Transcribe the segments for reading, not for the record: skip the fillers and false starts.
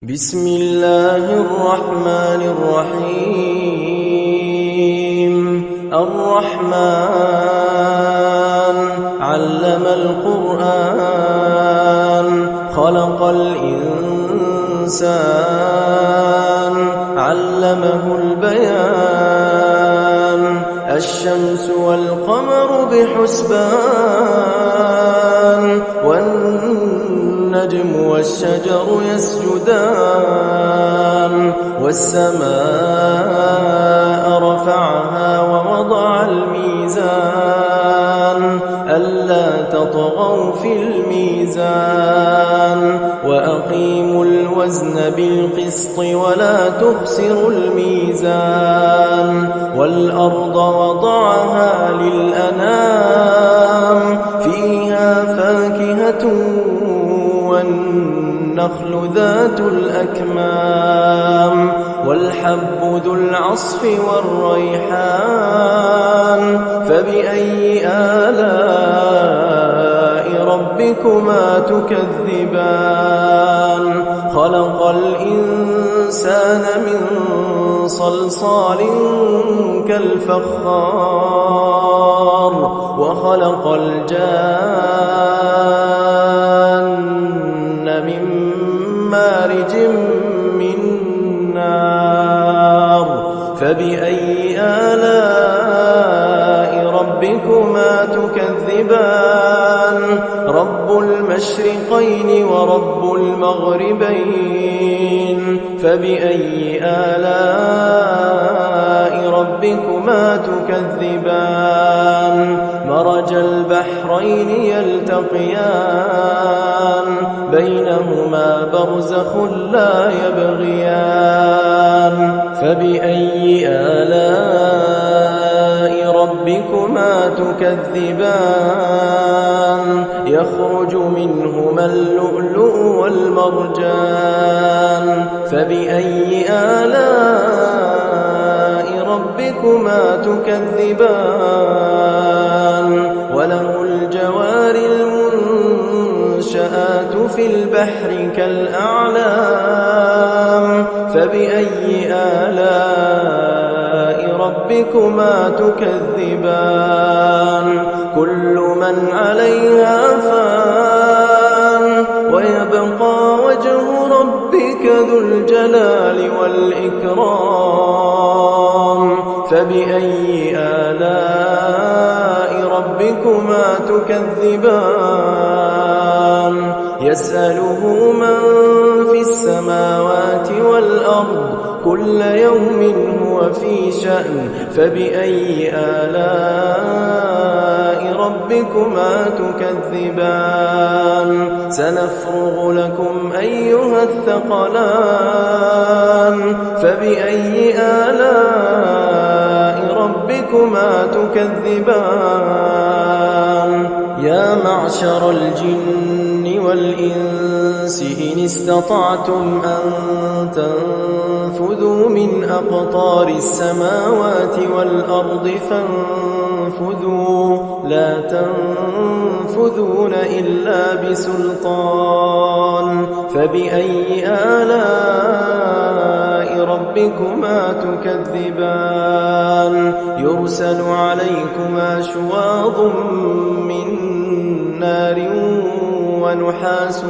بسم الله الرحمن الرحيم. الرحمن علم القرآن خلق الإنسان علمه البيان الشمس والقمر بحسبان والنجم والشجر يسجدان والسماء رفعها ووضع الميزان ألا تطغوا في الميزان وأقيموا الوزن بالقسط ولا تخسروا الميزان والأرض وضعها للأنام فيها فاكهة والنخل ذات الأكمام والحب ذو العصف والريحان فبأي آلاء ربكما تكذبان خلق الإنسان من صلصال كالفخار وخلق الجان من مارج من نار فبأي آلاء ربكما تكذبان رب المشرقين ورب المغربين فبأي آلاء ربكما تكذبان مرج البحرين يلتقيان بينهما برزخ لا يبغيان فبأي آلاء ربكما تكذبان يخرج منهما اللؤلؤ والمرجان فبأي آلاء ربكما تكذبان وله الجوار المنشآت في البحر كالأعلام فبأي آلاء ربكما تكذبان كل من عليها فان ويبقى وجه ربك ذو الجلال والإكرام فبأي آلاء ربكما تكذبان يسأله من في السماوات والأرض كل يوم هو في شأن فبأي آلاء ربكما تكذبان سنفرغ لكم أيها الثقلان فبأي آلاء ربكما تكذبان يا معشر الجن والإنس إن استطعتم أن تنفذوا من أقطار السماوات والأرض فانفذوا لا تنفذون إلا بسلطان فبأي آلاء ربكما تكذبان يرسل عليكما شواظ من نار ونحاس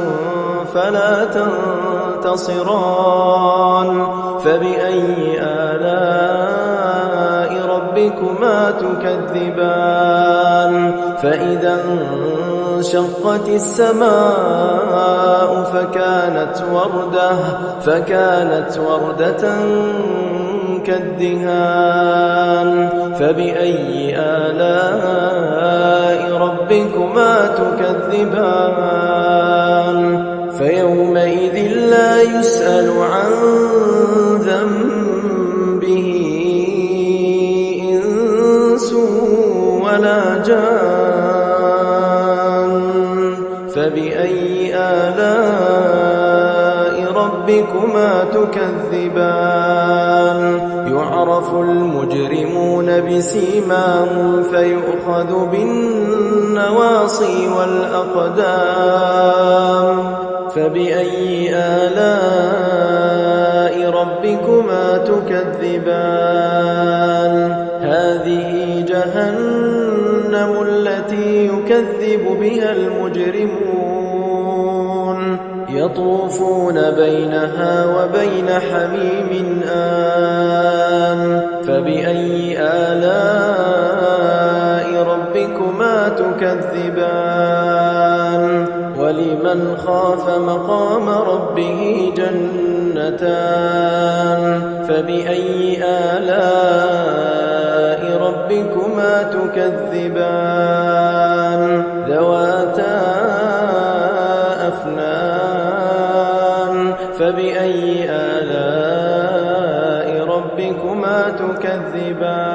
فلا تنتصران فبأي آلاء ربكما تكذبان فإذا انشقت السماء فكانت وردة كالدهان فبأي آلاء ربكما تكذبان فيومئذ لا يسأل عن ذنبه إنس ولا جان فبأي آلاء ربكما تكذبان يعرف المجرمون بسيماهم فيؤخذ بالنواصي والأقدام فبأي آلاء تكذبان هذه جهنم التي يكذب بها المجرمون يطوفون بينها وبين حميم آن فبأي آلاء ربكما تكذبان ولمن خاف مقام ربه جنتان فبأي آلاء ربكما تكذبان ذواتا أفنان فبأي آلاء ربكما تكذبان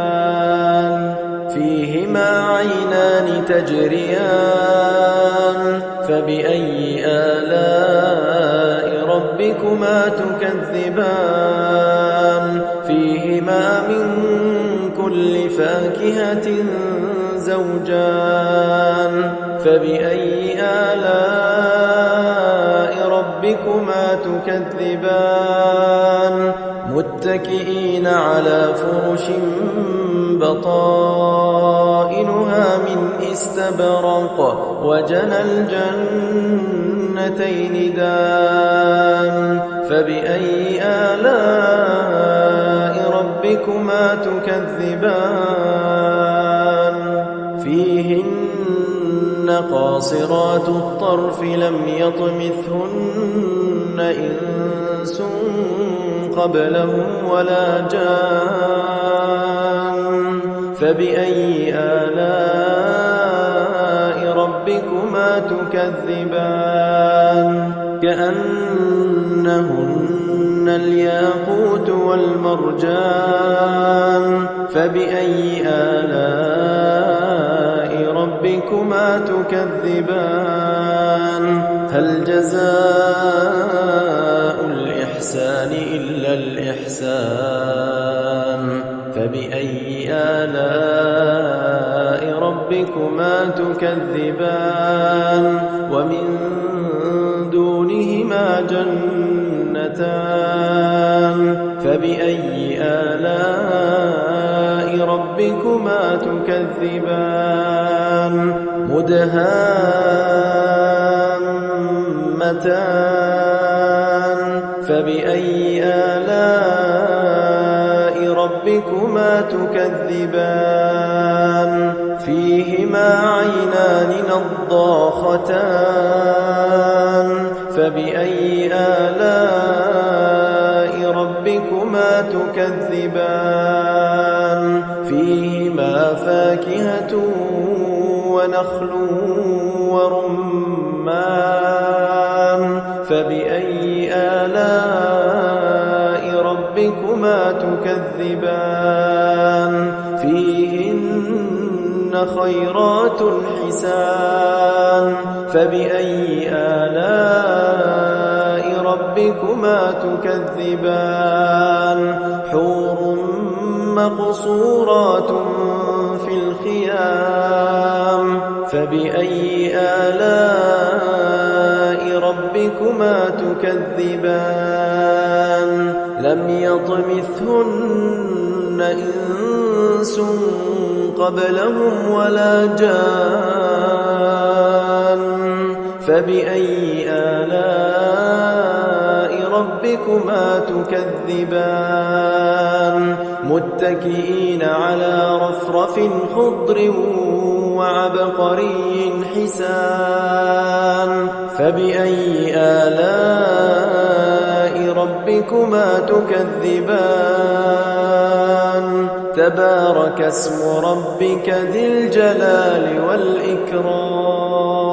فيهما عينان تجريان فبأي آلاء ربكما تكذبان فيهما من كل فاكهة زوجان فبأي آلاء ربكما تكذبان متكئين على فرش بطائنها من استبرق وجنى الجنتين دان فبأي آلاء ربكما تكذبان فيهن قاصرات الطرف لم يطمثهن إنس قبلهم ولا جان فبأي آلاء ربكما تكذبان كأنهن الياقوت والمرجان فبأي آلاء ربكما تكذبان هل جزاء الإحسان إلا الإحسان فبأي آلاء ربكما تكذبان ومن دونهما جنتان فبأي آلاء ربكما تكذبان مدهامتان فبأي آلاء ربكما تكذبان فيهما عينان نضاختان فبأي آلاء ربكما تكذبان فيهما فاكهة ونخل ورمان فبأي آلاء ربكما تكذبان فيهن خيرات حسان فبأي آلاء ربكما تكذبان حور مقصورات في الخيام فبأي آلاء ربكما تكذبان لم يطمثهن إنس قبلهم ولا جان فبأي آلاء ربكما تكذبان متكئين على رفرف خضر وعبقري حسان فبأي آلاء ربكما تكذبان تبارك اسم ربك ذي الجلال والإكرام